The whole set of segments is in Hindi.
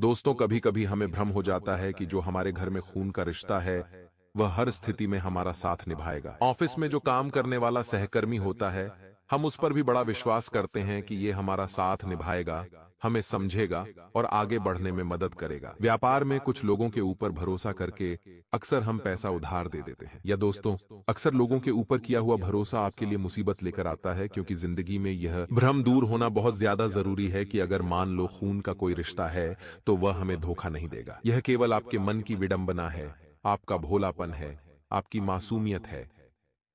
दोस्तों, कभी कभी हमें भ्रम हो जाता है कि जो हमारे घर में खून का रिश्ता है वह हर स्थिति में हमारा साथ निभाएगा। ऑफिस में जो काम करने वाला सहकर्मी होता है, हम उस पर भी बड़ा विश्वास करते हैं कि ये हमारा साथ निभाएगा, हमें समझेगा और आगे बढ़ने में मदद करेगा। व्यापार में कुछ लोगों के ऊपर भरोसा करके अक्सर हम पैसा उधार दे देते हैं। या दोस्तों, अक्सर लोगों के ऊपर किया हुआ भरोसा आपके लिए मुसीबत लेकर आता है, क्योंकि जिंदगी में यह भ्रम दूर होना बहुत ज्यादा जरूरी है कि अगर मान लो खून का कोई रिश्ता है तो वह हमें धोखा नहीं देगा। यह केवल आपके मन की विडंबना है, आपका भोलापन है, आपकी मासूमियत है।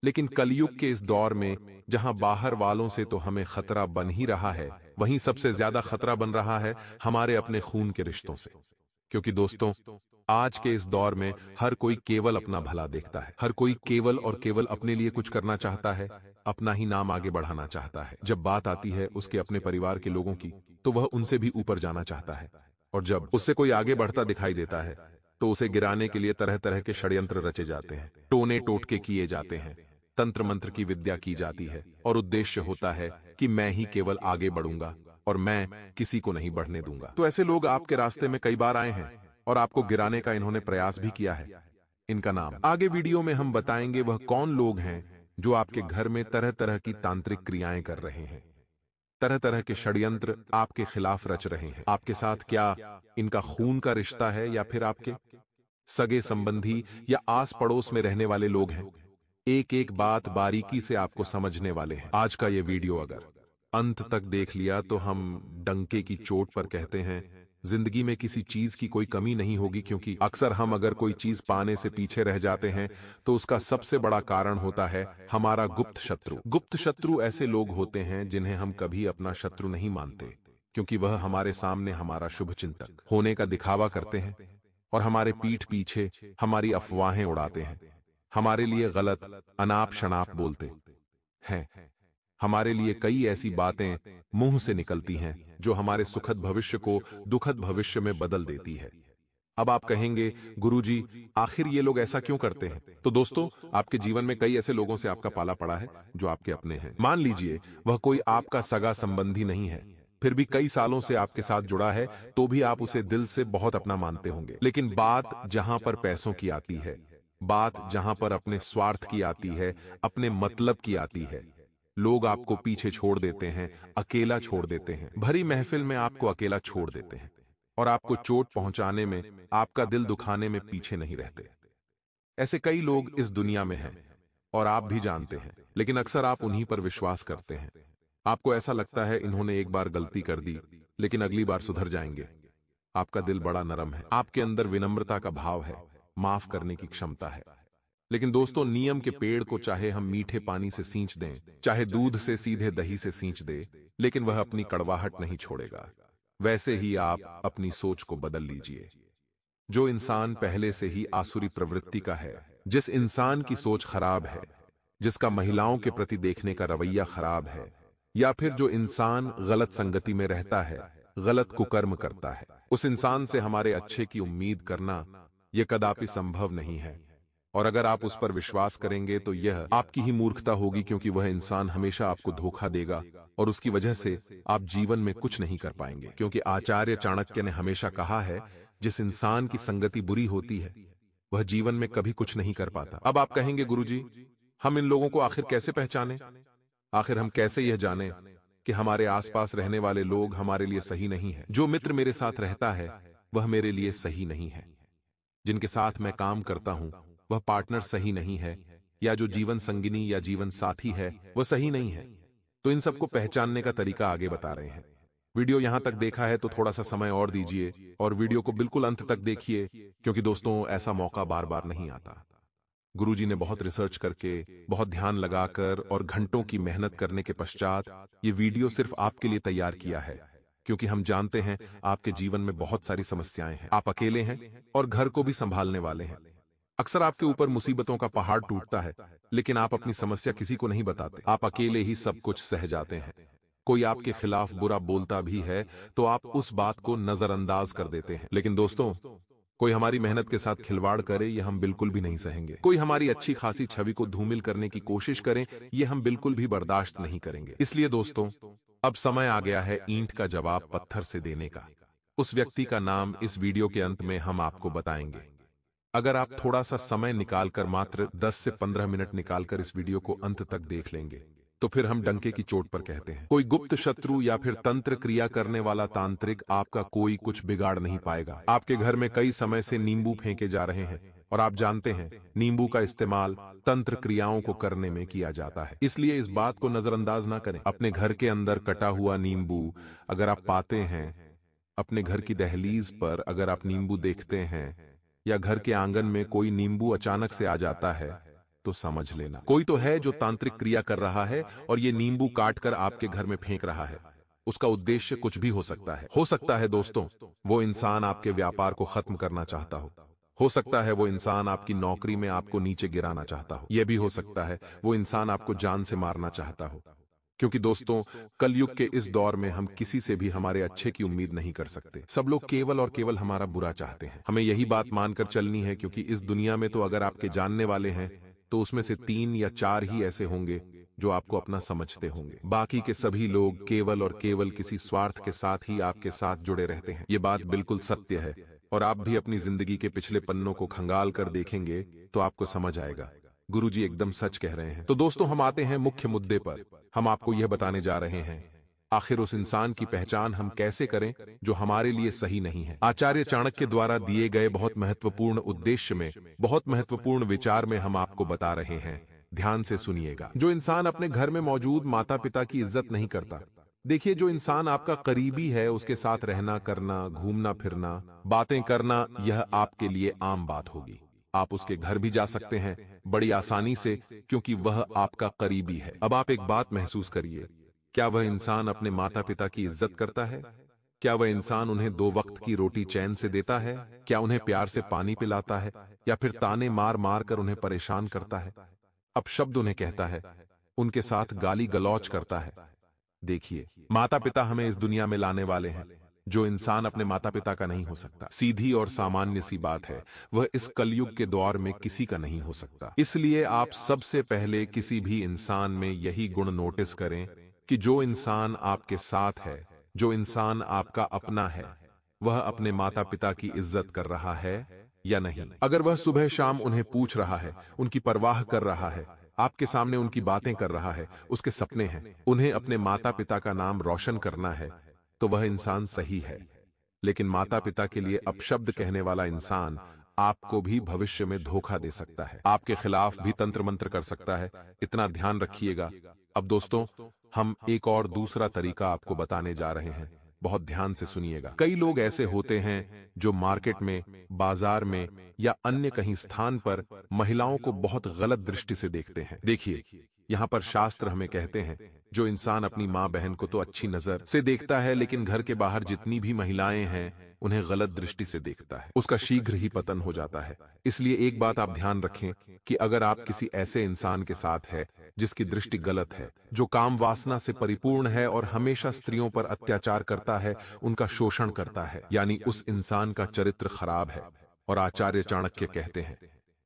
लेकिन कलयुग के इस दौर में जहां बाहर वालों से तो हमें खतरा बन ही रहा है, वहीं सबसे ज्यादा खतरा बन रहा है हमारे अपने खून के रिश्तों से। क्योंकि दोस्तों, आज के इस दौर में हर कोई केवल अपना भला देखता है। हर कोई केवल और केवल अपने लिए कुछ करना चाहता है, अपना ही नाम आगे बढ़ाना चाहता है। जब बात आती है उसके अपने परिवार के लोगों की, तो वह उनसे भी ऊपर जाना चाहता है। और जब उससे कोई आगे बढ़ता दिखाई देता है तो उसे गिराने के लिए तरह तरह के षड्यंत्र रचे जाते हैं, टोने टोटके किए जाते हैं, तंत्र मंत्र की विद्या की जाती है, और उद्देश्य होता है कि मैं ही केवल आगे बढ़ूंगा और मैं किसी को नहीं बढ़ने दूंगा। तो ऐसे लोग आपके रास्ते में कई बार आए हैं और आपको गिराने का इन्होंने प्रयास भी किया है। इनका नाम आगे वीडियो में हम बताएंगे। वह कौन लोग हैं जो आपके घर में तरह तरह की तांत्रिक क्रियाएं कर रहे हैं, तरह तरह के षड्यंत्र आपके खिलाफ रच रहे हैं। आपके साथ क्या इनका खून का रिश्ता है या फिर आपके सगे संबंधी या आस पड़ोस में रहने वाले लोग हैं? एक एक बात बारीकी से आपको समझने वाले हैं। आज का ये वीडियो अगर अंत तक देख लिया तो हम डंके की चोट पर कहते हैं, जिंदगी में किसी चीज की कोई कमी नहीं होगी। क्योंकि अक्सर हम अगर कोई चीज पाने से पीछे रह जाते हैं तो उसका सबसे बड़ा कारण होता है हमारा गुप्त शत्रु। गुप्त शत्रु ऐसे लोग होते हैं जिन्हें हम कभी अपना शत्रु नहीं मानते, क्योंकि वह हमारे सामने हमारा शुभ चिंतक होने का दिखावा करते हैं और हमारे पीठ पीछे हमारी अफवाहें उड़ाते हैं, हमारे लिए गलत अनाप शनाप बोलते हैं। हमारे लिए कई ऐसी बातें मुंह से निकलती हैं जो हमारे सुखद भविष्य को दुखद भविष्य में बदल देती है। अब आप कहेंगे, गुरुजी, आखिर ये लोग ऐसा क्यों करते हैं? तो दोस्तों, आपके जीवन में कई ऐसे लोगों से आपका पाला पड़ा है जो आपके अपने हैं। मान लीजिए वह कोई आपका सगा संबंधी नहीं है, फिर भी कई सालों से आपके साथ जुड़ा है, तो भी आप उसे दिल से बहुत अपना मानते होंगे। लेकिन बात जहां पर पैसों की आती है, बात जहां पर अपने स्वार्थ की आती है, अपने मतलब की आती है, लोग आपको पीछे छोड़ देते हैं, अकेला छोड़ देते हैं। भरी महफिल में आपको अकेला छोड़ देते हैं और आपको चोट पहुंचाने में, आपका दिल दुखाने में पीछे नहीं रहते। ऐसे कई लोग इस दुनिया में हैं और आप भी जानते हैं, लेकिन अक्सर आप उन्हीं पर विश्वास करते हैं। आपको ऐसा लगता है इन्होंने एक बार गलती कर दी, लेकिन अगली बार सुधर जाएंगे। आपका दिल बड़ा नरम है, आपके अंदर विनम्रता का भाव है, माफ करने की क्षमता है। लेकिन दोस्तों, नियम के पेड़ को चाहे हम मीठे पानी से सींच दें, चाहे दूध से सीधे दही से सींच दे, लेकिन वह अपनी कड़वाहट नहीं छोड़ेगा। वैसे ही आप अपनी सोच को बदल लीजिए। जो इंसान पहले से ही आसुरी प्रवृत्ति का है, जिस इंसान की सोच खराब है, जिसका महिलाओं के प्रति देखने का रवैया खराब है, या फिर जो इंसान गलत संगति में रहता है, गलत कुकर्म करता है, उस इंसान से हमारे अच्छे की उम्मीद करना यह कदापि संभव नहीं है। और अगर आप उस पर विश्वास करेंगे तो यह आपकी ही मूर्खता होगी, क्योंकि वह इंसान हमेशा आपको धोखा देगा और उसकी वजह से आप जीवन में कुछ नहीं कर पाएंगे। क्योंकि आचार्य चाणक्य ने हमेशा कहा है, जिस इंसान की संगति बुरी होती है वह जीवन में कभी कुछ नहीं कर पाता। अब आप कहेंगे, गुरुजी, हम इन लोगों को आखिर कैसे पहचानें? आखिर हम कैसे यह जानें कि हमारे आसपास रहने वाले लोग हमारे लिए सही नहीं है? जो मित्र मेरे साथ रहता है वह मेरे लिए सही नहीं है, जिनके साथ मैं काम करता हूं वह पार्टनर सही नहीं है, या जो जीवन संगिनी या जीवन साथी है वह सही नहीं है। तो इन सबको पहचानने का तरीका आगे बता रहे हैं। वीडियो यहां तक देखा है तो थोड़ा सा समय और दीजिए और वीडियो को बिल्कुल अंत तक देखिए, क्योंकि दोस्तों ऐसा मौका बार बार नहीं आता। गुरुजी ने बहुत रिसर्च करके, बहुत ध्यान लगाकर और घंटों की मेहनत करने के पश्चात ये वीडियो सिर्फ आपके लिए तैयार किया है, क्योंकि हम जानते हैं आपके जीवन में बहुत सारी समस्याएं हैं, आप अकेले हैं और घर को भी संभालने वाले हैं। अक्सर आपके ऊपर मुसीबतों का पहाड़ टूटता है, लेकिन आप अपनी समस्या किसी को नहीं बताते। आप अकेले ही सब कुछ सह जाते हैं। कोई आपके खिलाफ बुरा बोलता भी है तो आप उस बात को नजरअंदाज कर देते हैं। लेकिन दोस्तों, कोई हमारी मेहनत के साथ खिलवाड़ करे ये हम बिल्कुल भी नहीं सहेंगे। कोई हमारी अच्छी खासी छवि को धूमिल करने की कोशिश करे ये हम बिल्कुल भी बर्दाश्त नहीं करेंगे। इसलिए दोस्तों, अब समय आ गया है ईंट का जवाब पत्थर से देने का। उस व्यक्ति का नाम इस वीडियो के अंत में हम आपको बताएंगे। अगर आप थोड़ा सा समय निकालकर मात्र 10 से 15 मिनट निकालकर इस वीडियो को अंत तक देख लेंगे तो फिर हम डंके की चोट पर कहते हैं, कोई गुप्त शत्रु या फिर तंत्र क्रिया करने वाला तांत्रिक आपका कोई कुछ बिगाड़ नहीं पाएगा। आपके घर में कई समय से नींबू फेंके जा रहे हैं और आप जानते हैं नींबू का इस्तेमाल तंत्र क्रियाओं को करने में किया जाता है, इसलिए इस बात को नजरअंदाज ना करें। अपने घर के अंदर कटा हुआ नींबू अगर आप पाते हैं, अपने घर की दहलीज पर अगर आप नींबू देखते हैं या घर के आंगन में कोई नींबू अचानक से आ जाता है तो समझ लेना कोई तो है जो तांत्रिक क्रिया कर रहा है और ये नींबू काटकर आपके घर में फेंक रहा है। उसका उद्देश्य कुछ भी हो सकता है दोस्तों, वो इंसान आपके व्यापार को खत्म करना चाहता हो सकता है वो इंसान आपकी नौकरी में आपको नीचे गिराना चाहता हो, यह भी हो सकता है वो इंसान आपको जान से मारना चाहता हो। क्योंकि दोस्तों, कलयुग के इस दौर में हम किसी से भी हमारे अच्छे की उम्मीद नहीं कर सकते। सब लोग केवल और केवल हमारा बुरा चाहते हैं। हमें यही बात मानकर चलनी है, क्योंकि इस दुनिया में तो अगर आपके जानने वाले हैं तो उसमें से 3 या 4 ही ऐसे होंगे जो आपको अपना समझते होंगे। बाकी के सभी लोग केवल और केवल किसी स्वार्थ के साथ ही आपके साथ जुड़े रहते हैं। ये बात बिल्कुल सत्य है और आप भी अपनी जिंदगी के पिछले पन्नों को खंगाल कर देखेंगे तो आपको समझ आएगा। गुरुजी एकदम सच कह रहे हैं। तो दोस्तों, हम आते हैं मुख्य मुद्दे पर। हम आपको यह बताने जा रहे हैं आखिर उस इंसान की पहचान हम कैसे करें जो हमारे लिए सही नहीं है। आचार्य चाणक्य द्वारा दिए गए बहुत महत्वपूर्ण उद्देश्य में, बहुत महत्वपूर्ण विचार में हम आपको बता रहे हैं। ध्यान से सुनिएगा। जो इंसान अपने घर में मौजूद माता पिता की इज्जत नहीं करता, देखिए, जो इंसान आपका करीबी है उसके साथ रहना करना, घूमना फिरना, बातें करना, यह आपके लिए आम बात होगी। आप उसके घर भी जा सकते हैं बड़ी आसानी से, क्योंकि वह आपका करीबी है। अब आप एक बात महसूस करिए, क्या वह इंसान अपने माता पिता की इज्जत करता है? क्या वह इंसान उन्हें 2 वक्त की रोटी चैन से देता है? क्या उन्हें प्यार से पानी पिलाता है या फिर ताने मार मार कर उन्हें परेशान करता है, अपशब्द उन्हें कहता है, उनके साथ गाली गलौज करता है? देखिए, माता पिता हमें इस दुनिया में लाने वाले हैं। जो इंसान अपने माता पिता का नहीं हो सकता, सीधी और सामान्य सी बात है, वह इस कलयुग के दौर में किसी का नहीं हो सकता। इसलिए आप सबसे पहले किसी भी इंसान में यही गुण नोटिस करें कि जो इंसान आपके साथ है, जो इंसान आपका अपना है, वह अपने माता पिता की इज्जत कर रहा है या नहीं। अगर वह सुबह शाम उन्हें पूछ रहा है, उनकी परवाह कर रहा है, आपके सामने उनकी बातें कर रहा है, उसके सपने हैं उन्हें अपने माता पिता का नाम रोशन करना है, तो वह इंसान सही है। लेकिन माता पिता के लिए अपशब्द कहने वाला इंसान आपको भी भविष्य में धोखा दे सकता है, आपके खिलाफ भी तंत्र मंत्र कर सकता है। इतना ध्यान रखिएगा। अब दोस्तों, हम एक और दूसरा तरीका आपको बताने जा रहे हैं, बहुत ध्यान से सुनिएगा। कई लोग ऐसे होते हैं जो मार्केट में, बाजार में या अन्य कहीं स्थान पर महिलाओं को बहुत गलत दृष्टि से देखते हैं। देखिए, यहाँ पर शास्त्र हमें कहते हैं, जो इंसान अपनी माँ बहन को तो अच्छी नजर से देखता है, लेकिन घर के बाहर जितनी भी महिलाएं हैं उन्हें गलत दृष्टि से देखता है, उसका शीघ्र ही पतन हो जाता है। इसलिए एक बात आप ध्यान रखें कि अगर आप किसी ऐसे इंसान के साथ है जिसकी दृष्टि गलत है, जो काम वासना से परिपूर्ण है और हमेशा स्त्रियों पर अत्याचार करता है, उनका शोषण करता है, यानी उस इंसान का चरित्र खराब है। और आचार्य चाणक्य कहते हैं,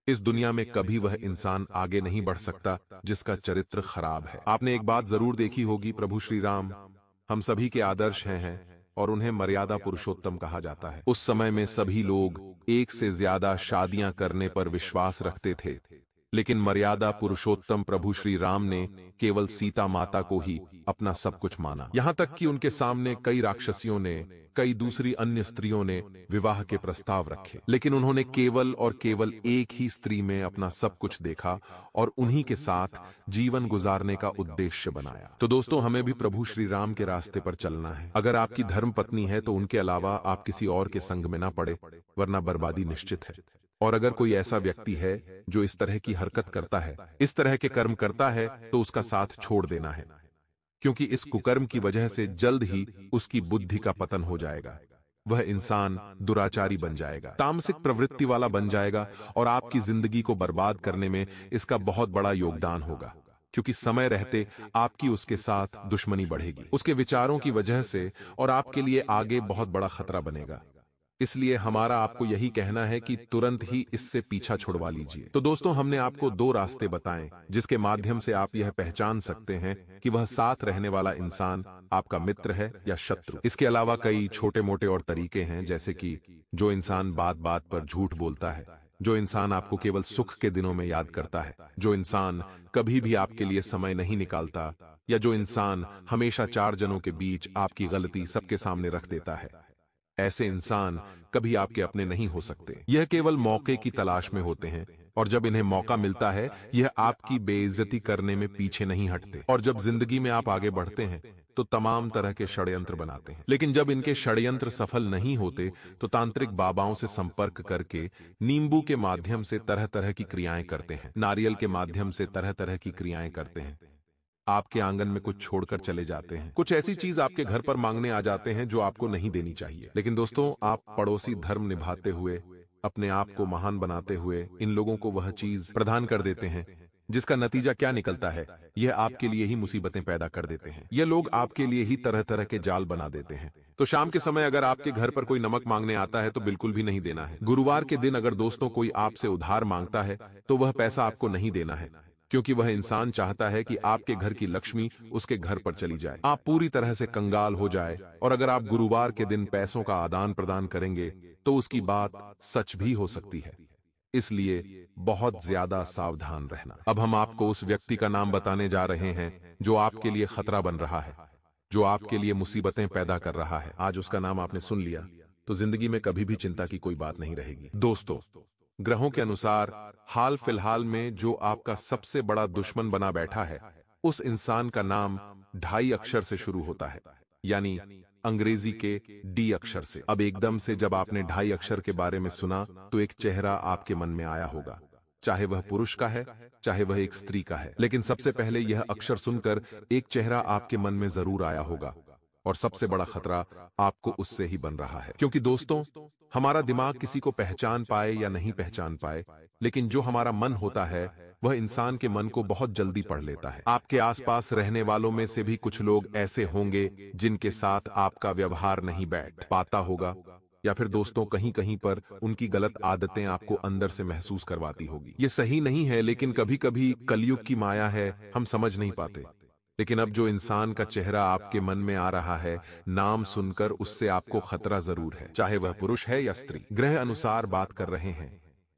इस दुनिया में कभी वह इंसान आगे नहीं बढ़ सकता जिसका चरित्र खराब है। आपने एक बात जरूर देखी होगी, प्रभु श्री राम हम सभी के आदर्श हैं और उन्हें मर्यादा पुरुषोत्तम कहा जाता है। उस समय में सभी लोग एक से ज्यादा शादियां करने पर विश्वास रखते थे, लेकिन मर्यादा पुरुषोत्तम प्रभु श्री राम ने केवल सीता माता को ही अपना सब कुछ माना। यहां तक कि उनके सामने कई राक्षसियों ने, कई दूसरी अन्य स्त्रियों ने विवाह के प्रस्ताव रखे, लेकिन उन्होंने केवल और केवल एक ही स्त्री में अपना सब कुछ देखा और उन्हीं के साथ जीवन गुजारने का उद्देश्य बनाया। तो दोस्तों, हमें भी प्रभु श्री राम के रास्ते पर चलना है। अगर आपकी धर्म पत्नी है तो उनके अलावा आप किसी और के संग में ना पड़े, वरना बर्बादी निश्चित है। और अगर कोई ऐसा व्यक्ति है जो इस तरह की हरकत करता है, इस तरह के कर्म करता है, तो उसका साथ छोड़ देना है, क्योंकि इस कुकर्म की वजह से जल्द ही उसकी बुद्धि का पतन हो जाएगा। वह इंसान दुराचारी बन जाएगा, तामसिक प्रवृत्ति वाला बन जाएगा और आपकी जिंदगी को बर्बाद करने में इसका बहुत बड़ा योगदान होगा, क्योंकि समय रहते आपकी उसके साथ दुश्मनी बढ़ेगी, उसके विचारों की वजह से, और आपके लिए आगे बहुत बड़ा खतरा बनेगा। इसलिए हमारा आपको यही कहना है कि तुरंत ही इससे पीछा छुड़वा लीजिए। तो दोस्तों, हमने आपको 2 रास्ते बताएं जिसके माध्यम से आप यह पहचान सकते हैं कि वह साथ रहने वाला इंसान आपका मित्र है या शत्रु। इसके अलावा कई छोटे मोटे और तरीके हैं, जैसे कि जो इंसान बात बात पर झूठ बोलता है, जो इंसान आपको केवल सुख के दिनों में याद करता है, जो इंसान कभी भी आपके लिए समय नहीं निकालता, या जो इंसान हमेशा 4 जनों के बीच आपकी गलती सबके सामने रख देता है। ऐसे इंसान कभी आपके अपने नहीं हो सकते। यह केवल मौके की तलाश में होते हैं, और जब इन्हें मौका मिलता है यह आपकी बेइज्जती करने में पीछे नहीं हटते। और जब जिंदगी में आप आगे बढ़ते हैं तो तमाम तरह के षड्यंत्र बनाते हैं। लेकिन जब इनके षड्यंत्र सफल नहीं होते तो तांत्रिक बाबाओं से संपर्क करके नींबू के माध्यम से तरह तरह की क्रियाएं करते हैं, नारियल के माध्यम से तरह तरह की क्रियाएं करते हैं। आपके आंगन में कुछ छोड़कर चले जाते हैं, कुछ ऐसी चीज आपके घर पर मांगने आ जाते हैं जो आपको नहीं देनी चाहिए। लेकिन दोस्तों, आप पड़ोसी धर्म निभाते हुए, अपने आप को महान बनाते हुए इन लोगों को वह चीज प्रदान कर देते हैं, जिसका नतीजा क्या निकलता है, यह आपके लिए ही मुसीबतें पैदा कर देते हैं। ये लोग आपके लिए ही तरह तरह के जाल बना देते हैं। तो शाम के समय अगर आपके घर पर कोई नमक मांगने आता है तो बिल्कुल भी नहीं देना है। गुरुवार के दिन अगर दोस्तों कोई आपसे उधार मांगता है तो वह पैसा आपको नहीं देना है, क्योंकि वह इंसान चाहता है कि आपके घर की लक्ष्मी उसके घर पर चली जाए, आप पूरी तरह से कंगाल हो जाए। और अगर आप गुरुवार के दिन पैसों का आदान प्रदान करेंगे तो उसकी बात सच भी हो सकती है। इसलिए बहुत ज्यादा सावधान रहना। अब हम आपको उस व्यक्ति का नाम बताने जा रहे हैं जो आपके लिए खतरा बन रहा है, जो आपके लिए मुसीबतें पैदा कर रहा है। आज उसका नाम आपने सुन लिया तो जिंदगी में कभी भी चिंता की कोई बात नहीं रहेगी। दोस्तों, ग्रहों के अनुसार हाल फिलहाल में जो आपका सबसे बड़ा दुश्मन बना बैठा है, उस इंसान का नाम 2.5 अक्षर से शुरू होता है, यानी अंग्रेजी के डी अक्षर से। अब एकदम से जब आपने 2.5 अक्षर के बारे में सुना तो एक चेहरा आपके मन में आया होगा, चाहे वह पुरुष का है, चाहे वह एक स्त्री का है। लेकिन सबसे पहले यह अक्षर सुनकर एक चेहरा आपके मन में जरूर आया होगा, और सबसे बड़ा खतरा आपको उससे ही बन रहा है। क्योंकि दोस्तों, हमारा दिमाग किसी को पहचान पाए या नहीं पहचान पाए, लेकिन जो हमारा मन होता है वह इंसान के मन को बहुत जल्दी पढ़ लेता है। आपके आसपास रहने वालों में से भी कुछ लोग ऐसे होंगे जिनके साथ आपका व्यवहार नहीं बैठ पाता होगा, या फिर दोस्तों कहीं कहीं पर उनकी गलत आदतें आपको अंदर से महसूस करवाती होगी। ये सही नहीं है, लेकिन कभी कभी कलयुग की माया है, हम समझ नहीं पाते। लेकिन अब जो इंसान का चेहरा आपके मन में आ रहा है, नाम सुनकर उससे आपको खतरा जरूर है, चाहे वह पुरुष है या स्त्री। ग्रह अनुसार बात कर रहे हैं,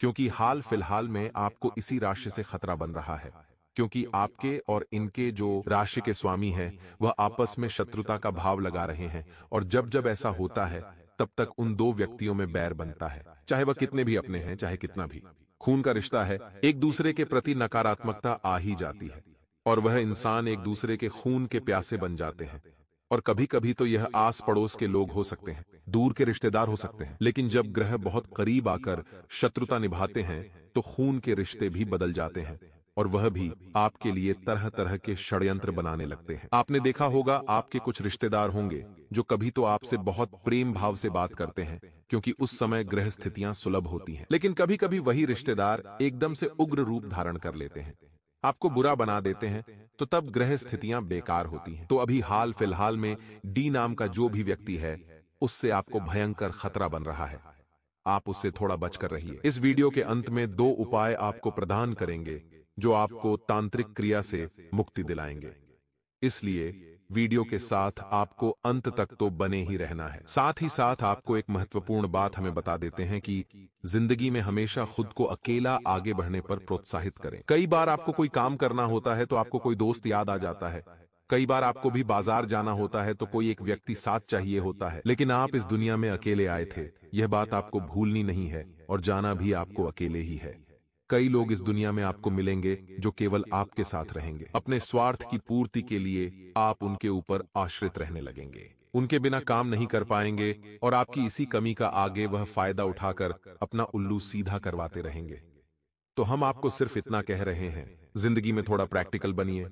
क्योंकि हाल फिलहाल में आपको इसी राशि से खतरा बन रहा है, क्योंकि आपके और इनके जो राशि के स्वामी हैं वह आपस में शत्रुता का भाव लगा रहे हैं। और जब जब ऐसा होता है तब तक उन 2 व्यक्तियों में बैर बनता है, चाहे वह कितने भी अपने हैं, चाहे कितना भी खून का रिश्ता है। एक दूसरे के प्रति नकारात्मकता आ ही जाती है, और वह इंसान एक दूसरे के खून के प्यासे बन जाते हैं। और कभी कभी तो यह आस पड़ोस के लोग हो सकते हैं, दूर के रिश्तेदार हो सकते हैं। लेकिन जब ग्रह बहुत करीब आकर शत्रुता निभाते हैं तो खून के रिश्ते भी बदल जाते हैं, और वह भी आपके लिए तरह तरह के षड्यंत्र बनाने लगते हैं। आपने देखा होगा, आपके कुछ रिश्तेदार होंगे जो कभी तो आपसे बहुत प्रेम भाव से बात करते हैं, क्योंकि उस समय ग्रह स्थितियां सुलभ होती हैं। लेकिन कभी कभी वही रिश्तेदार एकदम से उग्र रूप धारण कर लेते हैं, आपको बुरा बना देते हैं, तो तब ग्रह स्थितियां बेकार होती हैं। तो अभी हाल फिलहाल में डी नाम का जो भी व्यक्ति है, उससे आपको भयंकर खतरा बन रहा है। आप उससे थोड़ा बचकर रहिए। इस वीडियो के अंत में 2 उपाय आपको प्रदान करेंगे जो आपको तांत्रिक क्रिया से मुक्ति दिलाएंगे, इसलिए वीडियो के साथ आपको अंत तक तो बने ही रहना है। साथ ही साथ आपको एक महत्वपूर्ण बात हमें बता देते हैं कि जिंदगी में हमेशा खुद को अकेला आगे बढ़ने पर प्रोत्साहित करें। कई बार आपको कोई काम करना होता है तो आपको कोई दोस्त याद आ जाता है, कई बार आपको भी बाजार जाना होता है तो कोई एक व्यक्ति साथ चाहिए होता है, लेकिन आप इस दुनिया में अकेले आए थे, यह बात आपको भूलनी नहीं है, और जाना भी आपको अकेले ही है। कई लोग इस दुनिया में आपको मिलेंगे जो केवल आपके साथ रहेंगे। अपने स्वार्थ की पूर्ति के लिए आप उनके ऊपर आश्रित रहने लगेंगे, उनके बिना काम नहीं कर पाएंगे, और आपकी इसी कमी का आगे वह फायदा उठाकर अपना उल्लू सीधा करवाते रहेंगे। तो हम आपको सिर्फ इतना कह रहे हैं, जिंदगी में थोड़ा प्रैक्टिकल बनिए,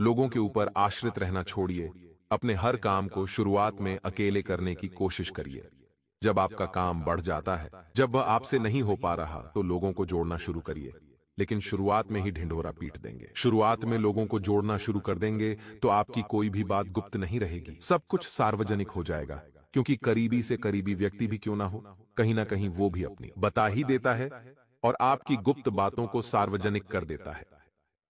लोगों के ऊपर आश्रित रहना छोड़िए, अपने हर काम को शुरुआत में अकेले करने की कोशिश करिए। जब आपका काम बढ़ जाता है, जब वह आपसे नहीं हो पा रहा, तो लोगों को जोड़ना शुरू करिए। लेकिन शुरुआत में ही ढिंढोरा पीट देंगे, शुरुआत में लोगों को जोड़ना शुरू कर देंगे तो आपकी कोई भी बात गुप्त नहीं रहेगी, सब कुछ सार्वजनिक हो जाएगा, क्योंकि करीबी से करीबी व्यक्ति भी क्यों ना हो, कहीं ना कहीं वो भी अपनी बता ही देता है और आपकी गुप्त बातों को सार्वजनिक कर देता है।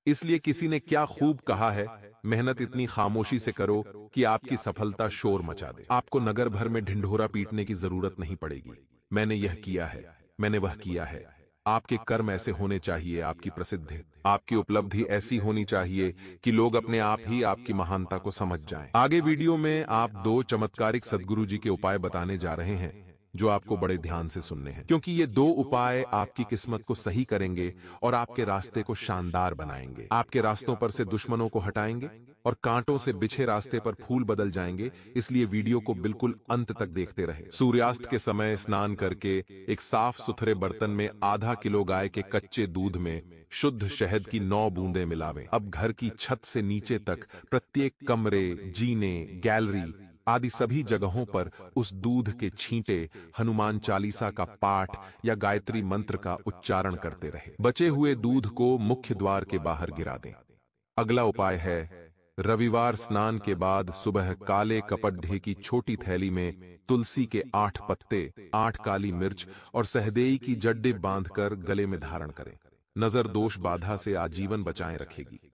इसलिए किसी ने क्या खूब कहा है, मेहनत इतनी खामोशी से करो कि आपकी सफलता शोर मचा दे। आपको नगर भर में ढिंढोरा पीटने की जरूरत नहीं पड़ेगी। मैंने यह किया है, मैंने वह किया है। आपके कर्म ऐसे होने चाहिए, आपकी प्रसिद्धि, आपकी उपलब्धि ऐसी होनी चाहिए कि लोग अपने आप ही आपकी महानता को समझ जाएं। आगे वीडियो में आप 2 चमत्कारिक सद्गुरु जी के उपाय बताने जा रहे हैं जो आपको बड़े ध्यान से सुनने हैं, क्योंकि ये 2 उपाय आपकी किस्मत को सही करेंगे और आपके रास्ते को शानदार बनाएंगे। आपके रास्तों पर से दुश्मनों को हटाएंगे और कांटों से बिछे रास्ते पर फूल बदल जाएंगे। इसलिए वीडियो को बिल्कुल अंत तक देखते रहे। सूर्यास्त के समय स्नान करके एक साफ सुथरे बर्तन में आधा किलो गाय के कच्चे दूध में शुद्ध शहद की 9 बूंदें मिलावें। अब घर की छत से नीचे तक प्रत्येक कमरे, जीने, गैलरी आदि सभी जगहों पर उस दूध के छींटे हनुमान चालीसा का पाठ या गायत्री मंत्र का उच्चारण करते रहे। बचे हुए दूध को मुख्य द्वार के बाहर गिरा दें। अगला उपाय है, रविवार स्नान के बाद सुबह काले कपड़े की छोटी थैली में तुलसी के 8 पत्ते, 8 काली मिर्च और सहदेई की जड्डे बांधकर गले में धारण करें। नजर दोष बाधा से आजीवन बचाए रखेगी।